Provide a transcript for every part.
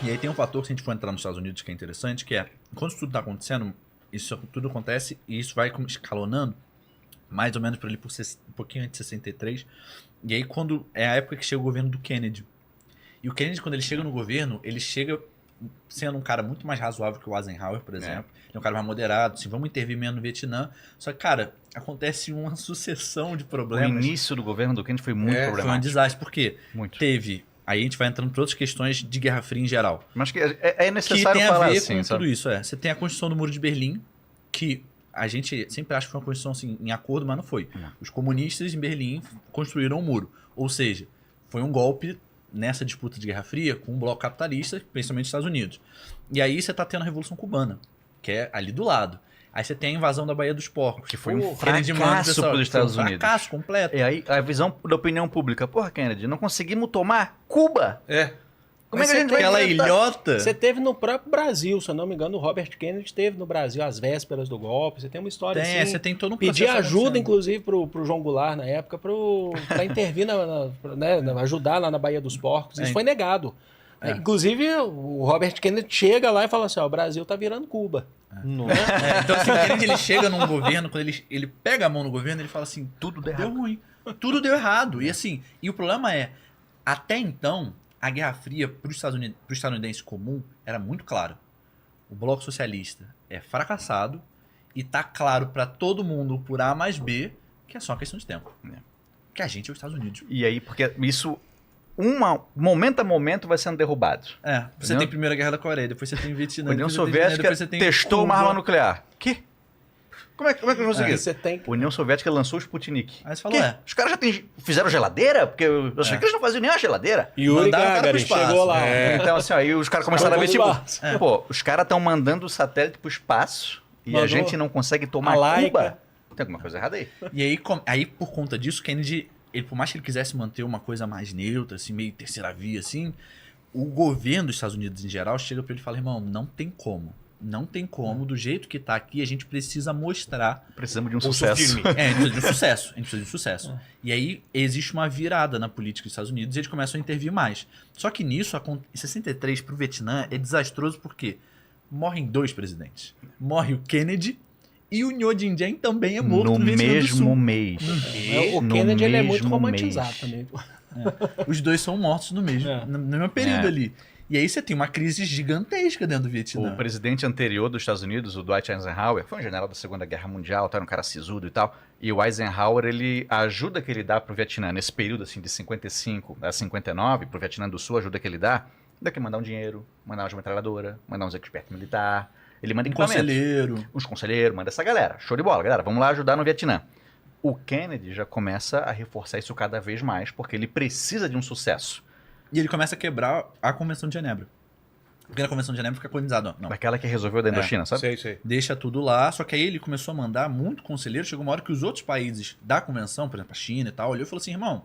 E aí tem um fator, se a gente for entrar nos Estados Unidos, que é interessante, que é, enquanto isso tudo está acontecendo, isso tudo acontece e isso vai escalonando, mais ou menos por ali por um pouquinho antes de 63. E aí quando é a época que chega o governo do Kennedy. E o Kennedy, quando ele chega no governo, ele chega sendo um cara muito mais razoável que o Eisenhower, por exemplo. Ele é um cara mais moderado, assim, vamos intervir menos no Vietnã. Só que, cara, acontece uma sucessão de problemas. O início do governo do Kennedy foi muito problemático. Foi um desastre, porque muito. teve... Aí a gente vai entrando para outras questões de Guerra Fria em geral. Mas que é necessário que tem falar a ver assim, com sabe? tudo isso. Você tem a Constituição do Muro de Berlim, que a gente sempre acha que foi uma Constituição assim, em acordo, mas não foi. Não. Os comunistas em Berlim construíram o muro. Ou seja, foi um golpe nessa disputa de Guerra Fria com o bloco capitalista, principalmente os Estados Unidos. E aí você está tendo a Revolução Cubana, que é ali do lado. Aí você tem a invasão da Baía dos Porcos. Que foi um fracasso para os Estados Unidos. Fracasso completo. E aí a visão da opinião pública. Porra, Kennedy, não conseguimos tomar Cuba? Como é que a gente vai aquela enfrentar? ilhota? Você teve no próprio Brasil, se eu não me engano, o Robert Kennedy esteve no Brasil às vésperas do golpe. Você tem uma história assim. Você tem todo um processo pedir ajuda, acontecendo. inclusive, pro João Goulart na época, para intervir, ajudar lá na Baía dos Porcos. Isso foi negado. Inclusive, o Robert Kennedy chega lá e fala assim: ó, o Brasil tá virando Cuba. Então, assim, o Kennedy ele chega num governo, quando ele pega a mão no governo, ele fala assim: tudo deu ruim, tudo deu errado. E assim, e o problema é, até então, a Guerra Fria pro estadunidense comum era muito claro. O Bloco Socialista é fracassado e tá claro para todo mundo por A mais B que é só uma questão de tempo. Que a gente é os Estados Unidos. E aí, porque isso, momento a momento, vai sendo derrubado. Você tem a Primeira Guerra da Coreia, depois você tem Vietnã, A União depois você tem Soviética depois você tem testou Cuba. uma arma nuclear. Que? Como é que eu consegui? Você tem A União Soviética lançou o Sputnik. Aí você fala, Os caras já fizeram geladeira? Porque eu achei que eles não faziam nem a geladeira. Yuri Mandaram o cara Gagarin pro espaço. chegou lá. Então, assim, aí os caras começaram a ver, tipo, Vamos pô, os caras estão mandando o satélite pro espaço e a Mandou gente não consegue tomar a Laika. Cuba. Tem alguma coisa errada aí. E aí, por conta disso, Kennedy, por mais que ele quisesse manter uma coisa mais neutra, assim, meio terceira via, assim, o governo dos Estados Unidos em geral chega pra ele e fala: irmão, não tem como. Não tem como, do jeito que tá aqui, a gente precisa mostrar. Precisamos de um sucesso. A gente precisa de um sucesso. A gente precisa de um sucesso. E aí existe uma virada na política dos Estados Unidos e eles começam a intervir mais. Só que nisso, em 63, pro Vietnã, é desastroso porque morrem 2 presidentes. Morre o Kennedy e o Nho Dinh Diem também é morto no Vietnã do Sul. mesmo mês. O Kennedy ele é muito mesmo romantizado mês. também. Os 2 são mortos no mesmo período ali. E aí você tem uma crise gigantesca dentro do Vietnã. O presidente anterior dos Estados Unidos, o Dwight Eisenhower, foi um general da Segunda Guerra Mundial, era um cara sisudo e tal. E o Eisenhower, a ajuda que ele dá pro Vietnã, nesse período assim de 55 a 59, pro Vietnã do Sul, a ajuda que ele dá mandar um dinheiro, mandar uma metralhadora, mandar uns expertos militares. Ele manda equipamento. Uns conselheiros, manda essa galera. Show de bola, galera, vamos lá ajudar no Vietnã. O Kennedy já começa a reforçar isso cada vez mais, porque ele precisa de um sucesso. E ele começa a quebrar a Convenção de Genebra. Porque na Convenção de Genebra fica colonizado, ó. Não. Daquela que resolveu da Indochina, sabe? Sei. Deixa tudo lá, só que aí ele começou a mandar muito conselheiro. Chegou uma hora que os outros países da convenção, por exemplo, a China e tal, olhou e falou assim: irmão,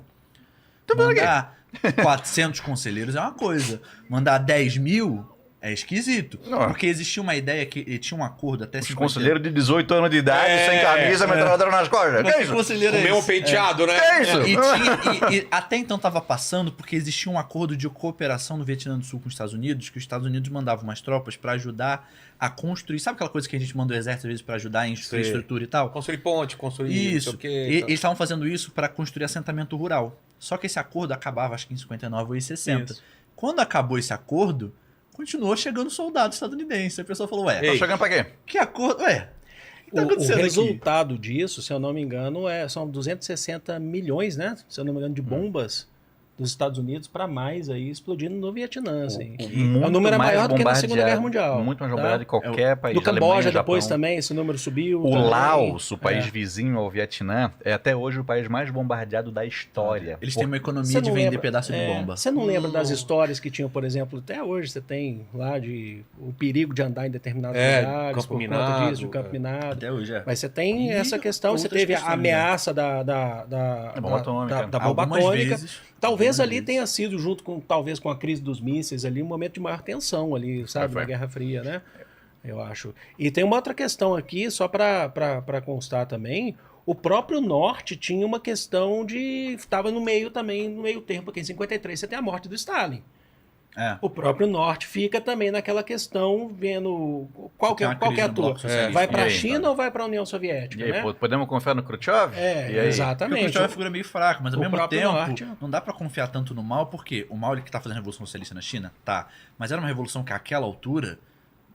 mandar 400 conselheiros é uma coisa, mandar 10 mil é esquisito. Não. Porque existia uma ideia que ele tinha um acordo até Os 50 conselheiros de 18 anos de idade, sem camisa, metralhadora nas costas. Que é isso? conselheiro O é mesmo esse? penteado, né? Que é isso? E até então estava passando porque existia um acordo de cooperação do Vietnã do Sul com os Estados Unidos, que os Estados Unidos mandavam umas tropas para ajudar a construir. Sabe aquela coisa que a gente manda o exército às vezes para ajudar em infraestrutura e tal? Construir ponte, construir Isso. não sei o quê. Eles estavam fazendo isso para construir assentamento rural. Só que esse acordo acabava, acho que em 59 ou em 60. Isso. Quando acabou esse acordo, continuou chegando soldado estadunidense. A pessoa falou: ué, Tá chegando pra quê? que acordo? Ué, o que tá O acontecendo aqui? resultado disso, se eu não me engano, são 260 milhões, né? Se eu não me engano, de bombas dos Estados Unidos para mais aí explodindo no Vietnã. Assim. Muito O número é mais maior do que na bombardeado, Segunda Guerra Mundial. Muito mais tá? bombardeado de qualquer país. No Camboja Alemanha, depois Japão. também, esse número subiu. O também. Laos, o país vizinho ao Vietnã, é até hoje o país mais bombardeado da história. Eles têm uma Você economia de não vender lembra- pedaço de bomba. Você não lembra das histórias que tinham, por exemplo, até hoje você tem lá de o perigo de andar em determinados lugares campo por minado, conta disso, de campo minado. Até hoje, é. Mas você tem E essa questão, você outras teve a questões, ameaça da bomba atômica. da bomba Algumas atômica. vezes. Talvez Algumas ali vezes. tenha sido, junto com talvez com a crise dos mísseis ali, um momento de maior tensão ali, sabe, Foi. na Guerra Fria, né? Eu acho. E tem uma outra questão aqui, só para constar também, o próprio Norte tinha uma questão de... Estava no meio também, no meio termo, porque em 53 você tem a morte do Stalin. O próprio Norte fica também naquela questão, vendo qual que é a tua. Vai para a China ou vai para a União Soviética? E aí, né? podemos confiar no Khrushchev? E aí? Porque o Exatamente. Khrushchev é uma figura meio fraca, mas ao o mesmo próprio tempo Norte. não dá pra confiar tanto no Mao, porque o Mao ele que tá fazendo a Revolução Socialista na China, tá, mas era uma revolução que àquela altura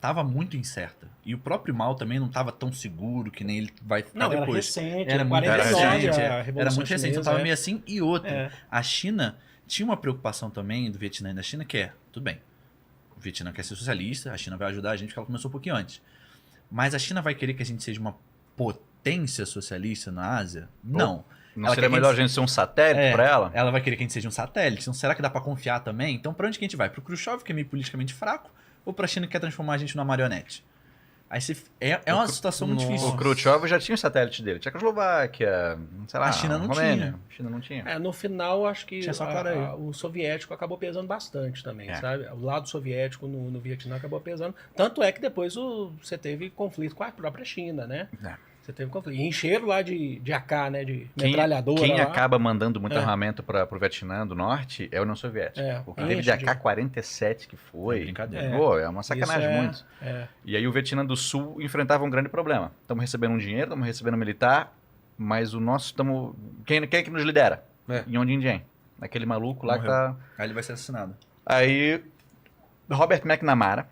tava muito incerta. E o próprio Mao também não tava tão seguro que nem ele vai ficar Não, depois. era recente, Era muito 49 recente, a Revolução era muito recente, então Chinesa, tava meio assim. E outra, É. a China tinha uma preocupação também do Vietnã e da China, que é, tudo bem, o Vietnã quer ser socialista, a China vai ajudar a gente, porque ela começou um pouquinho antes. Mas a China vai querer que a gente seja uma potência socialista na Ásia? Não. Não Ela seria quer que melhor a gente ser um satélite pra ela? Ela vai querer que a gente seja um satélite. Então será que dá pra confiar também? Então pra onde que a gente vai? Pro Khrushchev, que é meio politicamente fraco, ou pra China que quer transformar a gente numa marionete? Aí é uma situação muito difícil. O Khrushchev já tinha o satélite dele. Tchecoslováquia, sei lá, A China não Romênia. tinha. A China não tinha. No final, acho que Tinha só Coreia. o soviético acabou pesando bastante também, É. sabe? O lado soviético no Vietnã acabou pesando. Tanto é que depois você teve conflito com a própria China, né? Você teve conflito. E encheram lá de AK, né? De metralhadora. Quem lá. acaba mandando muito armamento pro Vietnã do Norte é a União Soviética. O que teve de enche AK-47 que foi. É brincadeira. Pô, é uma sacanagem Isso muito. É. E aí o Vietnã do Sul enfrentava um grande problema. Estamos recebendo um dinheiro, estamos recebendo militar, mas o nosso estamos... Quem é que nos lidera? Yoon Jin-jin. Aquele maluco lá que tá... Aí ele vai ser assassinado. Aí Robert McNamara,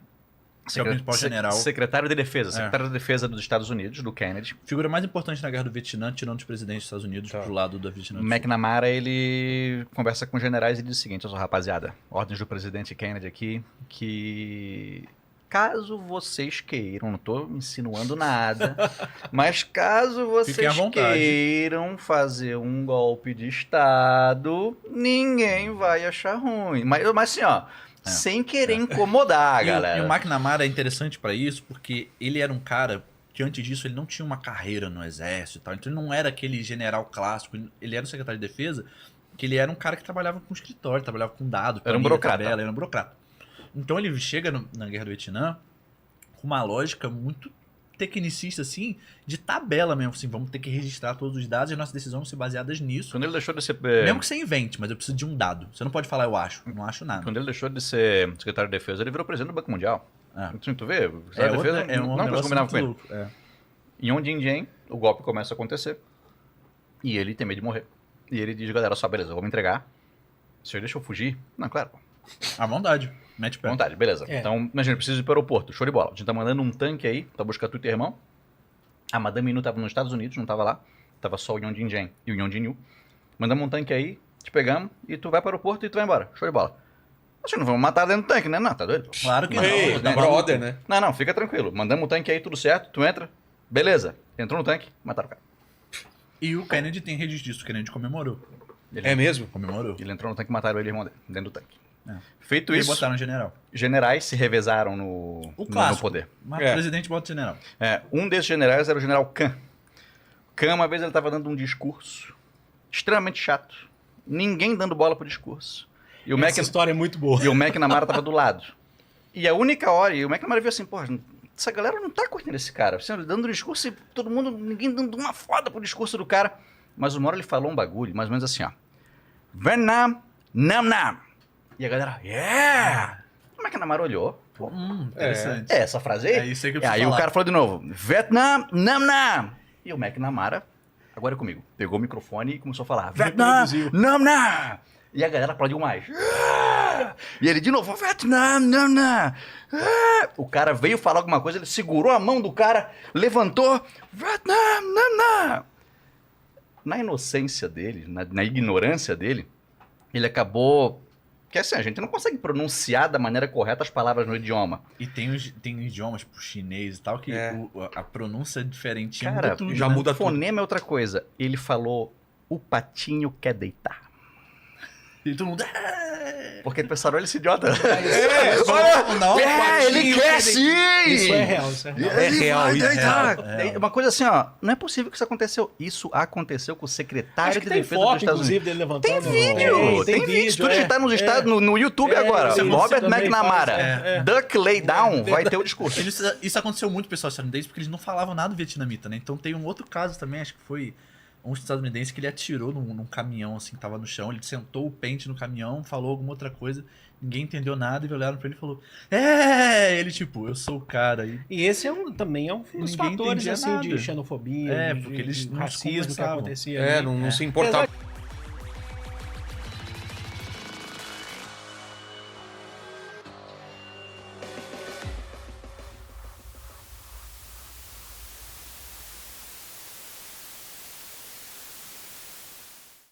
Que é o principal general. secretário de Defesa dos Estados Unidos, do Kennedy. Figura mais importante na guerra do Vietnã, tirando os presidentes dos Estados Unidos pro lado do Vietnã do Sul. McNamara, ele conversa com os generais e diz o seguinte: rapaziada, ordens do presidente Kennedy aqui, que caso vocês queiram, não estou insinuando nada, mas caso Fiquem à vocês vontade. queiram fazer um golpe de Estado, ninguém vai achar ruim. Mas assim, ó, sem querer incomodar, galera. E o McNamara é interessante pra isso, porque ele era um cara que antes disso ele não tinha uma carreira no exército e tal, então ele não era aquele general clássico, ele era o secretário de defesa, que ele era um cara que trabalhava com escritório, trabalhava com dados, Era um planilha, burocrata. tabela, era um burocrata. Então ele chega na guerra do Vietnã com uma lógica muito tecnicista, assim, de tabela mesmo, assim, vamos ter que registrar todos os dados e nossas decisões vão ser baseadas nisso. Quando ele deixou de ser... Mesmo que você invente, mas eu preciso de um dado. Você não pode falar eu acho, não acho nada. Quando ele deixou de ser secretário de defesa, ele virou presidente do Banco Mundial. Tu vê? O secretário de outra- defesa um não negócio combinava muito com ele. louco, é. Em Yoon Jin-jin, o golpe começa a acontecer. E ele tem medo de morrer. E ele diz, galera, só beleza, eu vou me entregar. Se eu deixa eu fugir? Não, claro. À vontade. Mete pé. Vontade, beleza. Então, imagina, eu preciso ir para o aeroporto. Show de bola. A gente tá mandando um tanque aí pra buscar tu e teu irmão. A Madame Inu tava nos Estados Unidos, não tava lá. Tava só o Yoon Jin-jin e o Yoon Jin-yu. Mandamos um tanque aí, te pegamos e tu vai para o aeroporto e tu vai embora. Show de bola. Acho que não vamos matar dentro do tanque, né? Não, tá doido? Claro que não. Ei, Tá brother, maluco. né? Não, fica tranquilo. Mandamos o tanque aí, tudo certo, tu entra. Beleza. Entrou no tanque, mataram o cara. E o Kennedy tem registro disso. O Kennedy comemorou. É mesmo? Comemorou. Ele entrou no tanque e mataram ele e o irmão dele, dentro do tanque. É. Feito E isso, botaram o general. generais se revezaram O no clássico. poder. Mas É. o presidente bota o general. Um desses generais era o general Khan. Khan, uma vez, ele estava dando um discurso extremamente chato. Ninguém dando bola pro discurso. E o, Essa história é muito boa. e o McNamara estava do lado. E a única hora, e o McNamara viu assim, pô, essa galera não tá curtindo esse cara. Assim, ele dando discurso e todo mundo, ninguém dando uma foda pro discurso do cara. Mas uma hora ele falou um bagulho, mais ou menos assim, ó. Vietnam, Nam Nam. E a galera, yeah! O McNamara olhou. Pô, Interessante. essa frase aí? É isso aí que eu preciso Aí falar. o cara falou de novo, Vietnam, Nam Nam. E o McNamara, agora é comigo, pegou o microfone e começou a falar, Vietnam, Nam Nam. E a galera aplaudiu mais. E ele de novo, Vietnam, Nam Nam. O cara veio falar alguma coisa, ele segurou a mão do cara, levantou, Vietnam, Nam Nam. Na inocência dele, na ignorância dele, ele acabou... Porque assim, a gente não consegue pronunciar da maneira correta as palavras no idioma. E tem idiomas pro chinês e tal, que a pronúncia é diferentinha. Cara, muda tudo, já né? muda tudo. Fonema é outra coisa. Ele falou, o patinho quer deitar. E todo mundo... Porque pensaram ele esse idiota. Não, Ele quer sim! Isso é real, isso é real. É real, isso é deitar. real. É uma coisa assim, ó. Não é possível que isso aconteceu. Isso aconteceu com o secretário Acho que de tem defesa dos foto, Estados Unidos. inclusive, dele levantando. Tem vídeo! Tem vídeo! Se tu digitar nos estados, no YouTube agora, isso Robert também McNamara, faz, Duck Lay Down, vai ter o discurso. Isso aconteceu muito, pessoal estadunidense, porque eles não falavam nada vietnamita, né? Então tem um outro caso também, acho que foi um estadunidense que ele atirou num caminhão, assim, que tava no chão. Ele sentou o pente no caminhão, falou alguma outra coisa. Ninguém entendeu nada e olharam pra ele e falou: Ele, tipo, eu sou o cara. E esse também é um dos Ninguém fatores, entendia assim, nada. de xenofobia, Porque eles de não racismo que conversavam. acontecia ali. Não se importava Apesar